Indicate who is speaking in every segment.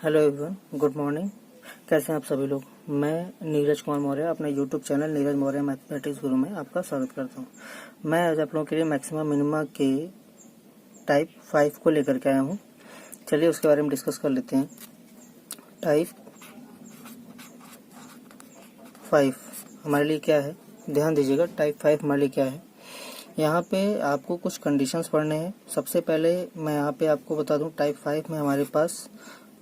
Speaker 1: Hello everyone, good morning. कैसे हैं आप सभी लोग। मैं नीरज कुमार मौर्य अपने YouTube channel Neeraj Maurya mathematics गुरु में आपका स्वागत करता हूं। मैं आज आप लोगों के लिए मैक्सिमम मिनिमा के टाइप 5 को लेकर के आया हूं। चलिए उसके बारे में डिस्कस कर लेते हैं। टाइप 5 हमारे लिए क्या है, ध्यान दीजिएगा। टाइप 5 हमारे लिए क्या है। यहाँ पे आपको कुछ कंडीशंस पढ़ने हैं। सबसे पहले मैं यहाँ पे आपको बता दूं, टाइप 5 में हमारे पास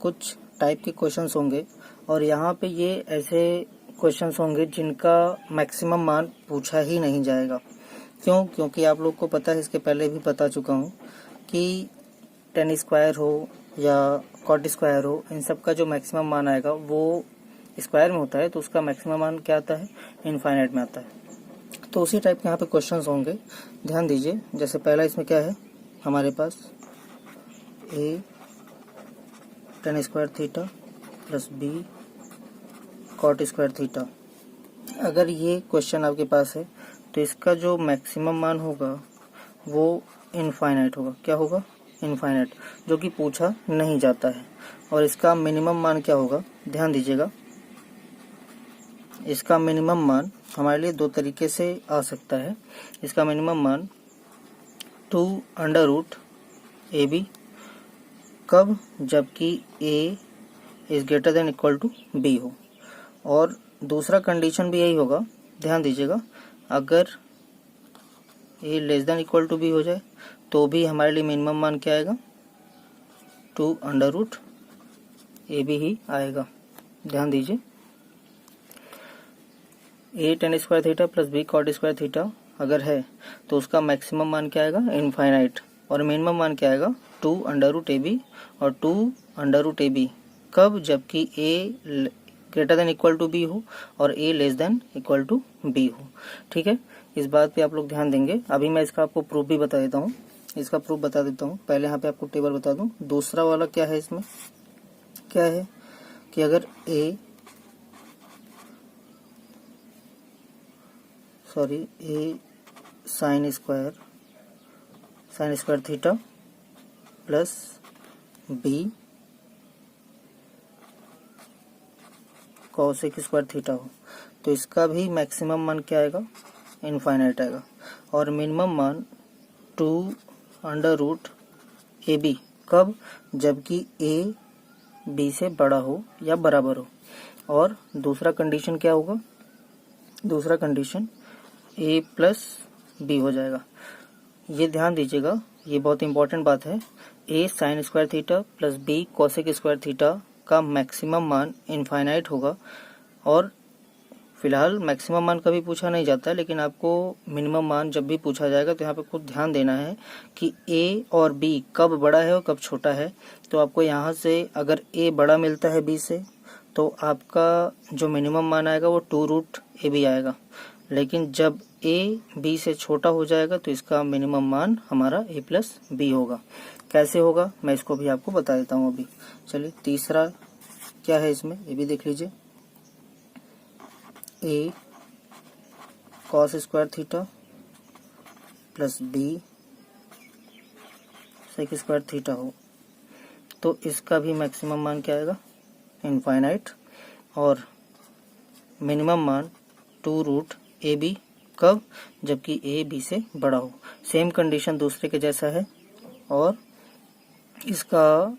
Speaker 1: कुछ टाइप के क्वेश्चंस होंगे और यहाँ पे ये ऐसे क्वेश्चंस होंगे जिनका मैक्सिमम मान पूछा ही नहीं जाएगा। क्यों? क्योंकि आप लोग को पता है, इसके पहले भी बता चुका हूँ कि टेन स्क्वायर हो या कॉट स्क्वायर हो, इन सब का जो मैक्सिमम मान आएगा वो स्क्वायर में होता है, तो उसका मैक्सिमम मान क्या आता है, इनफाइनाइट में आता है। तो उसी टाइप के यहाँ पे क्वेश्चंस होंगे, ध्यान दीजिए। जैसे पहला इसमें क्या है हमारे पास, a tan square theta plus b cot square theta. अगर ये क्वेश्चन आपके पास है तो इसका जो मैक्सिमम मान होगा वो इनफाइनाइट होगा। क्या होगा? इनफाइनाइट, जो कि पूछा नहीं जाता है। और इसका मिनिमम मान क्या होगा, ध्यान दीजिएगा। इसका मिनिमम मान हमारे लिए दो तरीके से आ सकता है। इसका मिनिमम मान 2 अंडर रूट ए बी, कब? जबकि a is greater than equal to b हो। और दूसरा कंडीशन भी यही होगा, ध्यान दीजिएगा। अगर a less than equal to b हो जाए तो भी हमारे लिए मिनिमम मान क्या आएगा, 2 अंडर रूट ए बी ही आएगा। ध्यान दीजिए, a tan square theta plus b cot square theta अगर है तो उसका मैक्सिमम मान क्या आएगा, इनफाइनाइट। और मिनिमम मान क्या आएगा, 2 अंडर रूट ए बी और 2 अंडर रूट ए बी। कब? जबकि a greater than equal to b हो और a less than equal to b हो। ठीक है, इस बात पे आप लोग ध्यान देंगे। अभी मैं इसका आपको प्रूफ भी बता देता हूँ। इसका प्रूफ बता देता हूँ। पहले यहाँ पे आपको टेबल बता दूँ। दूसरा वाला क्या है, इसमें क्या है कि अगर a sine square theta plus b cosec square theta हो तो इसका भी मैक्सिमम मान क्या आएगा, इनफाइनाइट आएगा। और मिनिमम मान 2 अंडर रूट ए बी, कब? जबकि ए बी से बड़ा हो या बराबर हो। और दूसरा कंडीशन क्या होगा, दूसरा कंडीशन ए प्लस बी हो जाएगा। ये ध्यान दीजिएगा, ये बहुत इंपॉर्टेंट बात है। A sine square theta plus b cosec square theta का मैक्सिमम मान इनफाइनाइट होगा। और फिलहाल मैक्सिमम मान कभी पूछा नहीं जाता है, लेकिन आपको मिनिमम मान जब भी पूछा जाएगा तो यहाँ पे कुछ ध्यान देना है कि ए और बी कब बड़ा है और कब छोटा है। तो आपको यहाँ से अगर ए बड़ा मिलता है बी से तो आपका जो मिनिमम मान आएगा वो 2 रूट ए बी आएगा। लेकिन जब ए बी से छोटा हो जाएगा तो इसका मिनिमम मान हमारा ए प्लस बी होगा। कैसे होगा मैं इसको भी आपको बता देता हूँ अभी। चलिए तीसरा क्या है इसमें, ये भी देख लीजिए। A cos square theta plus b sec square theta हो तो इसका भी मैक्सिमम मान क्या आएगा, इनफाइनाइट। और मिनिमम मान 2 रूट ए बी, कब? जबकि ए बी से बड़ा हो। सेम कंडीशन दूसरे के जैसा है। और इसका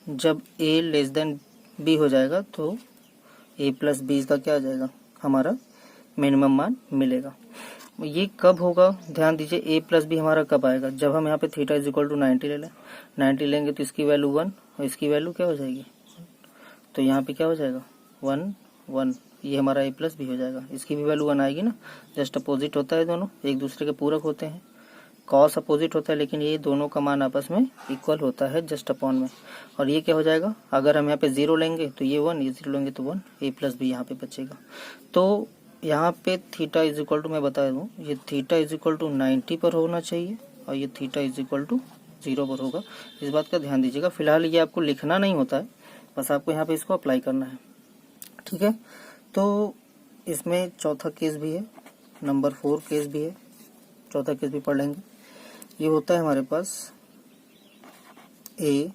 Speaker 1: जब a लेस देन b हो जाएगा तो a प्लस बी का क्या आ जाएगा, हमारा मिनिमम मान मिलेगा। ये कब होगा, ध्यान दीजिए। a प्लस बी हमारा कब आएगा, जब हम यहाँ पे थीटा इज इक्वल टू 90 ले लें। 90 लेंगे तो इसकी वैल्यू 1 और इसकी वैल्यू क्या हो जाएगी, तो यहाँ पे क्या हो जाएगा 1 1। ये हमारा a प्लस बी हो जाएगा, इसकी भी वैल्यू 1 आएगी ना। जस्ट अपोजिट होता है, दोनों एक दूसरे के पूरक होते हैं। कॉस अपोजिट होता है, लेकिन ये दोनों का मान आपस में इक्वल होता है जस्ट अपॉन में। और ये क्या हो जाएगा, अगर हम यहाँ पे 0 लेंगे तो ये 1, ये 0 लेंगे तो 1, a प्लस बी यहाँ पे बचेगा। तो यहाँ पे थीटा इज इक्वल टू, मैं बता दूँ, ये थीटा इज इक्वल टू 90 पर होना चाहिए और ये थीटा इज इक्वल टू 0 पर होगा। इस बात का ध्यान दीजिएगा। फिलहाल ये आपको लिखना नहीं होता है, बस आपको यहाँ पे इसको अप्लाई करना है। ठीक है, तो इसमें चौथा केस भी है, नंबर 4 केस भी है। चौथा केस भी पढ़ लेंगे। ये होता है हमारे पास a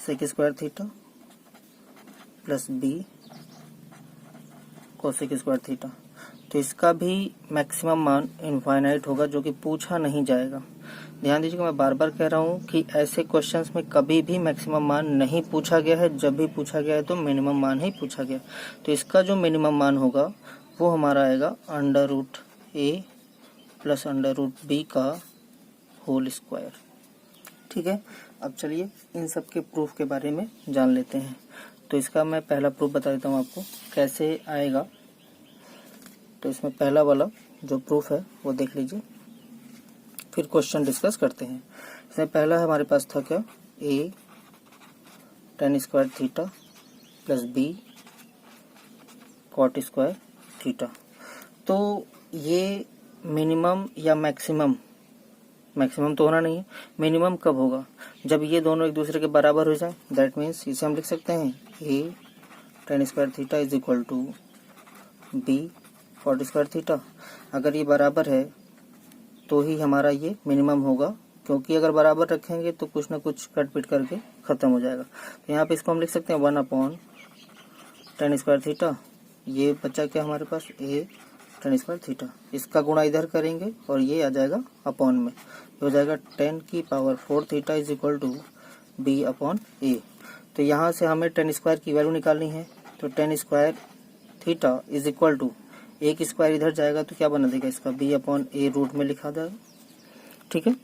Speaker 1: sec square theta plus b cosec square theta. तो इसका भी मैक्सिमम मान इनफाइनाइट होगा, जो कि पूछा नहीं जाएगा। ध्यान दीजिएगा, मैं बार बार कह रहा हूँ कि ऐसे क्वेश्चंस में कभी भी मैक्सिमम मान नहीं पूछा गया है। जब भी पूछा गया है तो मिनिमम मान ही पूछा गया। तो इसका जो मिनिमम मान होगा वो हमारा आएगा अंडर रूट ए प्लस अंडर रूट बी का होल स्क्वायर। ठीक है, अब चलिए इन सब के प्रूफ के बारे में जान लेते हैं। तो इसका मैं पहला प्रूफ बता देता हूँ आपको कैसे आएगा। तो इसमें पहला वाला जो प्रूफ है वो देख लीजिए, फिर क्वेश्चन डिस्कस करते हैं। इसमें पहला हमारे पास था क्या, a tan square theta plus b cot square theta. तो ये मिनिमम या मैक्सिमम तो होना नहीं है, मिनिमम कब होगा, जब ये दोनों एक दूसरे के बराबर हो जाए। दैट मीन्स इसे हम लिख सकते हैं a tan square theta is equal to b cot square theta. अगर ये बराबर है तो ही हमारा ये मिनिमम होगा, क्योंकि अगर बराबर रखेंगे तो कुछ ना कुछ कट पिट करके खत्म हो जाएगा। तो यहाँ पे इसको हम लिख सकते हैं 1/tan स्क्वायर थीटा। ये बचा क्या हमारे पास, ए tan स्क्वायर थीटा। इसका गुणा इधर करेंगे और ये आ जाएगा अपॉन में, ये हो जाएगा 10⁴ theta is equal to b upon a. तो यहाँ से हमें tan स्क्वायर की वैल्यू निकालनी है। तो tan square theta is equal to, एक स्क्वायर इधर जाएगा तो क्या बना देगा इसका, बी अपॉन ए रूट में लिखा जाएगा। ठीक है,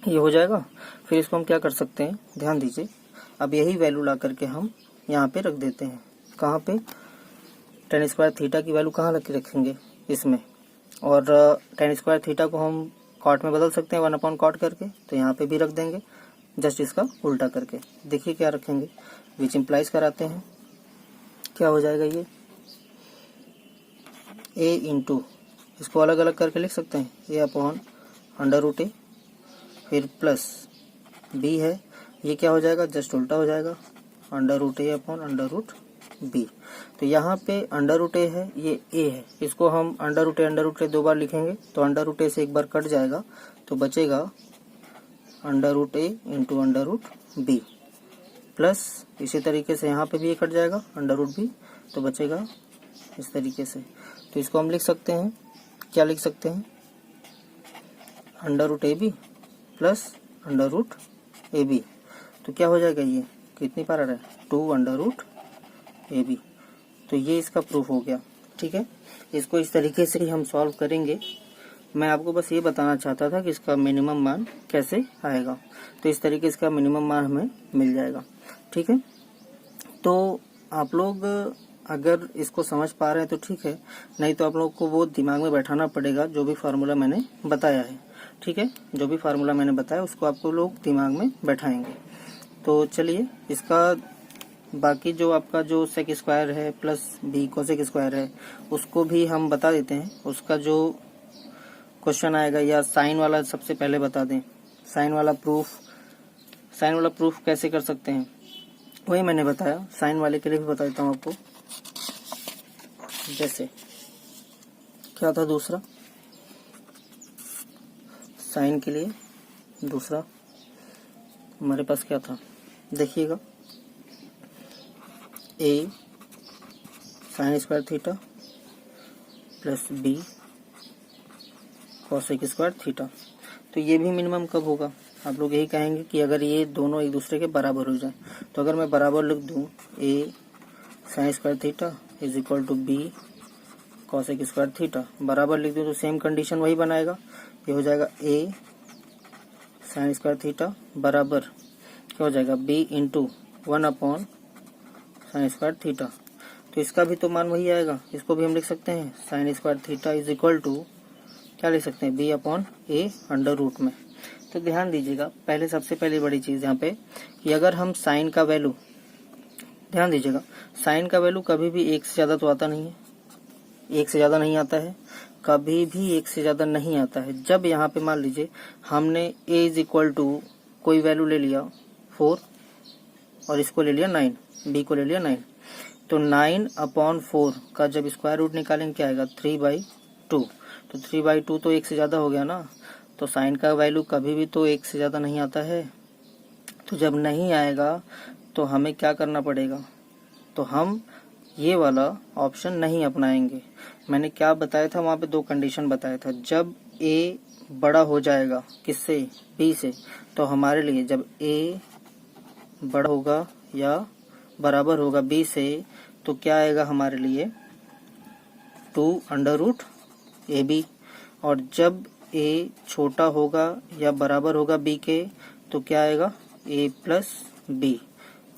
Speaker 1: ये हो जाएगा। फिर इसको हम क्या कर सकते हैं, ध्यान दीजिए, अब यही वैल्यू ला करके हम यहाँ पे रख देते हैं। कहाँ पे, tan स्क्वायर थीटा की वैल्यू कहाँ रख रखेंगे, इसमें। और tan स्क्वायर थीटा को हम कॉट में बदल सकते हैं 1/cot करके, तो यहाँ पे भी रख देंगे, जस्ट इसका उल्टा करके। देखिए क्या रखेंगे, विच इम्प्लाइज कराते हैं, क्या हो जाएगा ये ए इंटू, इसको अलग अलग करके लिख सकते हैं, ए अपॉन अंडर रूट ए, फिर प्लस बी है, ये क्या हो जाएगा, जस्ट उल्टा हो जाएगा, अंडर रूट ए अपॉन अंडर रूट बी। तो यहाँ पे अंडर रूट ए है, ये ए है, इसको हम अंडर रूट ए 2 बार लिखेंगे, तो अंडर रूट ए से एक बार कट जाएगा, तो बचेगा under root a into under root b, plus इसी तरीके से यहाँ पे भी ये कट जाएगा अंडर रूट बी, तो बचेगा इस तरीके से। तो इसको हम लिख सकते हैं, क्या लिख सकते हैं, under root a b plus under root a b. तो क्या हो जाएगा, ये कितनी बार आ रहा है, 2 अंडर रूट ए बी। तो ये इसका प्रूफ हो गया। ठीक है, इसको इस तरीके से ही हम सॉल्व करेंगे। मैं आपको बस ये बताना चाहता था कि इसका मिनिमम मान कैसे आएगा। तो इस तरीके से इसका मिनिमम मान हमें मिल जाएगा। ठीक है, तो आप लोग अगर इसको समझ पा रहे हैं तो ठीक है, नहीं तो आप लोग को वो दिमाग में बैठाना पड़ेगा जो भी फार्मूला मैंने बताया है। ठीक है, जो भी फार्मूला मैंने बताया उसको आपको लोग दिमाग में बैठाएंगे। तो चलिए, इसका बाकी जो आपका जो सेक स्क्वायर है प्लस बी कोसेक स्क्वायर है उसको भी हम बता देते हैं। उसका जो क्वेश्चन आएगा, या साइन वाला सबसे पहले बता दें। साइन वाला प्रूफ कैसे कर सकते हैं वही मैंने बताया, साइन वाले के लिए भी बता देता हूँ आपको। जैसे क्या था दूसरा, साइन के लिए दूसरा हमारे पास क्या था, देखिएगा, a sine square theta plus b cosec square theta. तो ये भी मिनिमम कब होगा, आप लोग यही कहेंगे कि अगर ये दोनों एक दूसरे के बराबर हो जाए। तो अगर मैं बराबर लिख दूं, a sine square theta is equal to b cosec square theta, बराबर लिख दूं तो सेम कंडीशन वही बनाएगा। ये हो जाएगा ए साइन स्क्वायर थीटा बराबर क्या हो जाएगा, बी इंटू 1/साइन स्क्वायर थीटा। तो इसका भी तो मान वही आएगा, इसको भी हम लिख सकते हैं sine square theta is equal to क्या लिख सकते हैं, b upon a under root में। तो ध्यान दीजिएगा, पहले सबसे पहले बड़ी चीज यहाँ पे कि अगर हम साइन का वैल्यू, ध्यान दीजिएगा, साइन का वैल्यू कभी भी 1 से ज्यादा तो आता नहीं है, 1 से ज्यादा नहीं आता है, कभी भी 1 से ज्यादा नहीं आता है। जब यहाँ पे मान लीजिए हमने a इज इक्वल टू कोई वैल्यू ले लिया 4 और इसको ले लिया 9, b को ले लिया 9, तो 9/4 का जब स्क्वायर रूट निकालेंगे क्या आएगा, 3/2। तो 3/2 तो 1 से ज्यादा हो गया ना, तो साइन का वैल्यू कभी भी तो 1 से ज्यादा नहीं आता है। तो जब नहीं आएगा तो हमें क्या करना पड़ेगा, तो हम ये वाला ऑप्शन नहीं अपनाएंगे। मैंने क्या बताया था वहाँ पे, दो कंडीशन बताया था। जब a बड़ा हो जाएगा किससे, b से, तो हमारे लिए जब a बड़ा होगा या बराबर होगा b से, तो क्या आएगा हमारे लिए 2√ab। और जब a छोटा होगा या बराबर होगा b के, तो क्या आएगा a+b।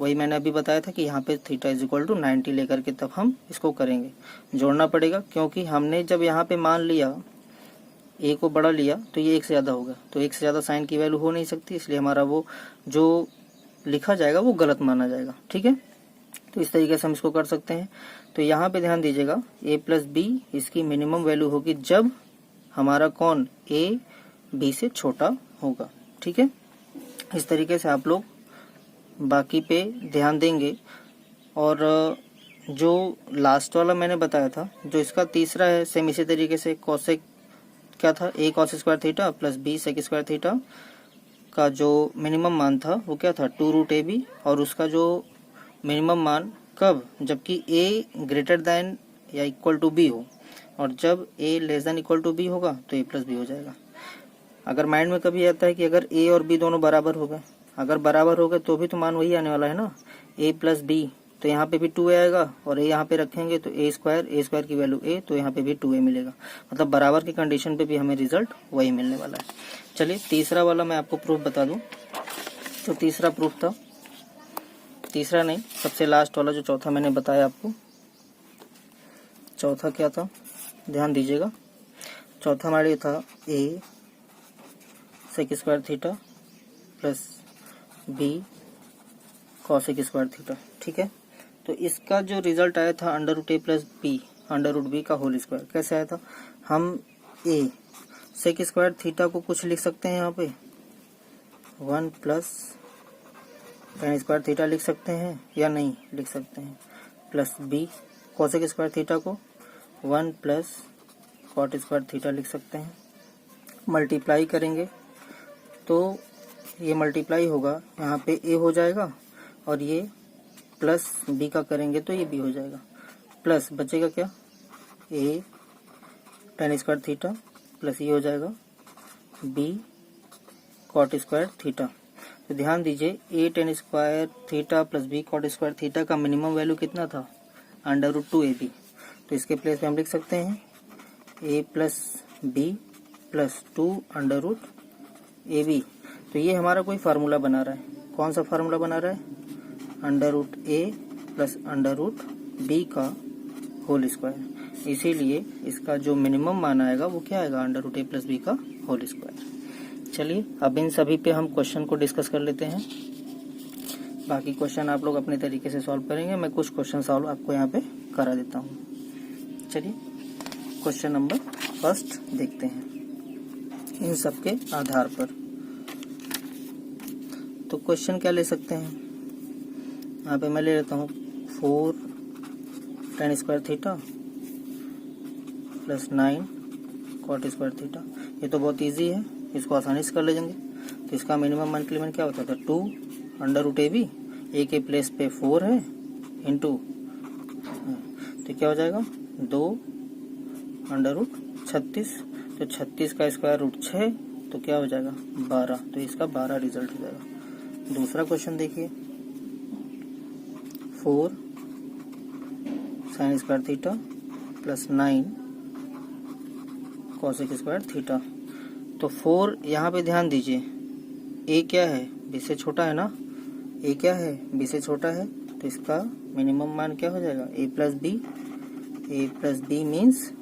Speaker 1: वही मैंने अभी बताया था कि यहाँ पे थीटा = 90 लेकर के तब हम इसको करेंगे, जोड़ना पड़ेगा। क्योंकि हमने जब यहाँ पे मान लिया a को बड़ा लिया तो ये 1 से ज़्यादा होगा, तो 1 से ज़्यादा साइन की वैल्यू हो नहीं सकती, इसलिए हमारा वो जो लिखा जाएगा वो गलत माना जाएगा। ठीक है, तो इस तरीके से हम इसको कर सकते हैं। तो यहाँ पे ध्यान दीजिएगा a+b इसकी मिनिमम वैल्यू होगी जब हमारा कौन a b से छोटा होगा। ठीक है, इस तरीके से आप लोग बाकी पे ध्यान देंगे। और जो लास्ट वाला मैंने बताया था, जो इसका तीसरा है, सेम इसी तरीके से कॉसेक क्या था, a cos² theta plus b sec² theta का जो मिनिमम मान था वो क्या था 2√ab, और उसका जो मिनिमम मान कब, जबकि a ग्रेटर देन या इक्वल टू b हो, और जब a less than equal to b होगा तो a+b हो जाएगा। अगर माइंड में कभी आता है कि अगर a और b दोनों बराबर हो गए, अगर बराबर हो गए तो भी तो मान वही आने वाला है ना, a+b, तो यहाँ पे भी 2a आएगा, और a यहाँ पे रखेंगे तो a² की वैल्यू a, तो यहाँ पे भी 2a मिलेगा। मतलब बराबर की कंडीशन पे भी हमें रिजल्ट वही मिलने वाला है। चलिए तीसरा वाला मैं आपको प्रूफ बता दूं। तो तीसरा प्रूफ था, तीसरा नहीं, सबसे लास्ट वाला जो चौथा मैंने बताया आपको, चौथा क्या था ध्यान दीजिएगा। चौथा हमारे लिए था a sec² theta plus b cos² theta. ठीक है, तो इसका जो रिजल्ट आया था √a+b का होल स्क्वायर। कैसे आया था, हम a sec² थीटा को कुछ लिख सकते हैं, यहाँ पे 1 + tan² थीटा लिख सकते हैं या नहीं लिख सकते हैं, प्लस b cos² थीटा को 1 + cot² थीटा लिख सकते हैं। मल्टीप्लाई करेंगे तो ये मल्टीप्लाई होगा, यहाँ पे a हो जाएगा, और ये प्लस b का करेंगे तो ये b हो जाएगा, प्लस बचेगा क्या a tan² थीटा प्लस ये हो जाएगा b cot² थीटा। तो ध्यान दीजिए a tan² theta plus b cot² theta का मिनिमम वैल्यू कितना था, √2ab। तो इसके प्लेस पे हम लिख सकते हैं a+b प्लस 2√ab। तो ये हमारा कोई फार्मूला बना रहा है, कौन सा फार्मूला बना रहा है, √a प्लस √b का होल स्क्वायर। इसीलिए इसका जो मिनिमम मान आएगा वो क्या आएगा, √a+b का होल स्क्वायर। चलिए अब इन सभी पे हम क्वेश्चन को डिस्कस कर लेते हैं। बाकी क्वेश्चन आप लोग अपने तरीके से सॉल्व करेंगे, मैं कुछ क्वेश्चन सॉल्व आपको यहाँ पे करा देता हूँ। चलिए क्वेश्चन नंबर फर्स्ट देखते हैं इन सब के आधार पर। तो क्वेश्चन क्या ले सकते हैं, यहाँ पे मैं ले लेता हूँ 4 tan² theta plus 9 cot² theta. ये तो बहुत इजी है, इसको आसानी से कर ले जाएंगे। तो इसका मिनिमम मंथली क्या होता था 2√ab, a के प्लेस पे 4 है इंटू, तो क्या हो जाएगा 2√36, तो 36 का स्क्वायर रूट 6, तो क्या हो जाएगा 12, तो इसका 12 रिजल्ट हो जाएगा। दूसरा क्वेश्चन देखिए 4 sin² theta plus 9 cos² theta. तो 4 यहाँ पे ध्यान दीजिए, a क्या है, b से छोटा है ना, a क्या है, b से छोटा है, तो इसका मिनिमम मान क्या हो जाएगा a+b मीन्स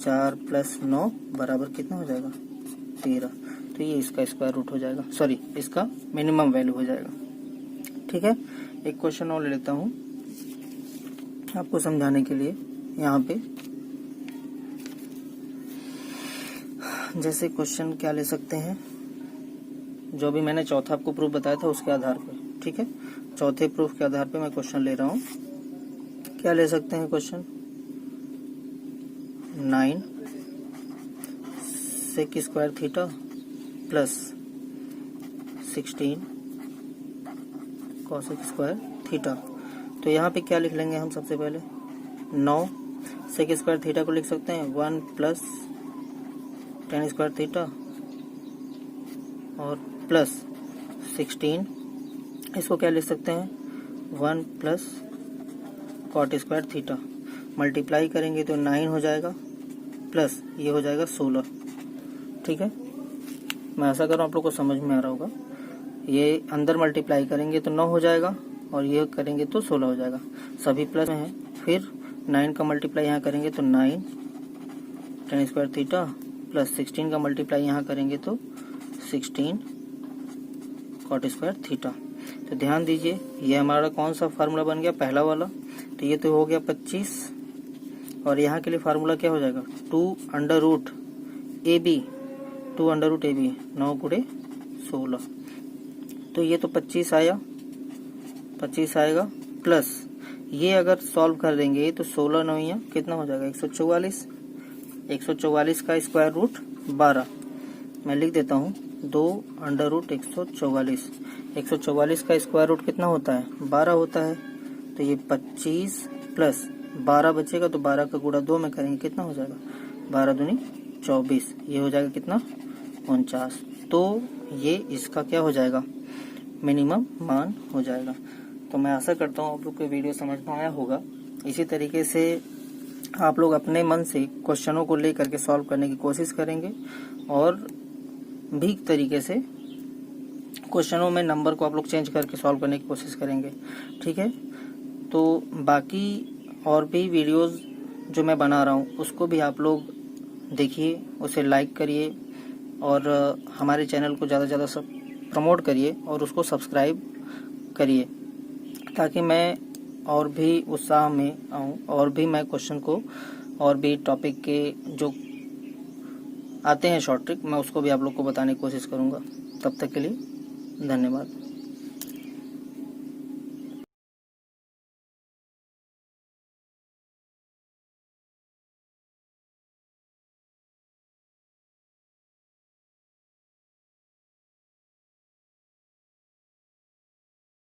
Speaker 1: 4 + 9 बराबर कितना हो जाएगा 13। तो ये इसका स्क्वायर रूट हो जाएगा, सॉरी इसका मिनिमम वैल्यू हो जाएगा। ठीक है, एक क्वेश्चन और ले लेता हूँ आपको समझाने के लिए। यहाँ पे जैसे क्वेश्चन क्या ले सकते हैं, जो भी मैंने चौथा आपको प्रूफ बताया था उसके आधार पे। ठीक है, चौथे प्रूफ के आधार पे मैं क्वेश्चन ले रहा हूँ। क्या ले सकते हैं question, 9 sec² theta plus 16 cosec square theta. तो यहाँ पे क्या लिख लेंगे हम सबसे पहले, 9 सेक स्क्वायर थीटा को लिख सकते हैं 1 प्लस टेन स्क्वायर थीटा और प्लस 16, इसको क्या लिख सकते हैं 1 plus cot square theta. Multiply करेंगे तो 9 हो जाएगा प्लस ये हो जाएगा 16। ठीक है, मैं ऐसा कर रहा हूँ आप लोग को समझ में आ रहा होगा। ये अंदर मल्टीप्लाई करेंगे तो 9 हो जाएगा और ये करेंगे तो 16 हो जाएगा, सभी प्लस में है। फिर 9 का मल्टीप्लाई यहाँ करेंगे तो 9 टेन स्क्वायर थीटा प्लस 16 का मल्टीप्लाई यहाँ करेंगे तो 16 कॉट स्क्वायर थीटा। तो ध्यान दीजिए ये हमारा कौन सा फार्मूला बन गया, पहला वाला। तो ये तो हो गया 25 और यहाँ के लिए फार्मूला क्या हो जाएगा 2 under root a b, 2 under root a b 9 गुणे 16। तो ये तो 25 आया, 25 आएगा प्लस ये अगर सॉल्व कर देंगे तो 16 9 कितना हो जाएगा 144। 144 का स्क्वायर रूट 12, मैं लिख देता हूँ 2 अंडर रूट 144। 144 का स्क्वायर रूट कितना होता है 12 होता है। तो ये 25 प्लस 12 बचेगा तो 12 का गुणा 2 में करेंगे कितना हो जाएगा 12 दूनी 24, ये हो जाएगा कितना 49। तो ये इसका क्या हो जाएगा मिनिमम मान हो जाएगा। तो मैं आशा करता हूँ आप लोग को वीडियो समझ में आया होगा। इसी तरीके से आप लोग अपने मन से क्वेश्चनों को लेकर के सॉल्व करने की कोशिश करेंगे और भी तरीके से क्वेश्चनों में नंबर को आप लोग चेंज करके सॉल्व करने की कोशिश करेंगे। ठीक है, तो बाकी और भी वीडियोस जो मैं बना रहा हूँ उसको भी आप लोग देखिए, उसे लाइक करिए और हमारे चैनल को ज़्यादा से ज़्यादा सब प्रमोट करिए और उसको सब्सक्राइब करिए, ताकि मैं और भी उत्साह में आऊँ और भी मैं क्वेश्चन को और भी टॉपिक के जो आते हैं शॉर्ट ट्रिक मैं उसको भी आप लोग को बताने की कोशिश करूँगा। तब तक के लिए धन्यवाद।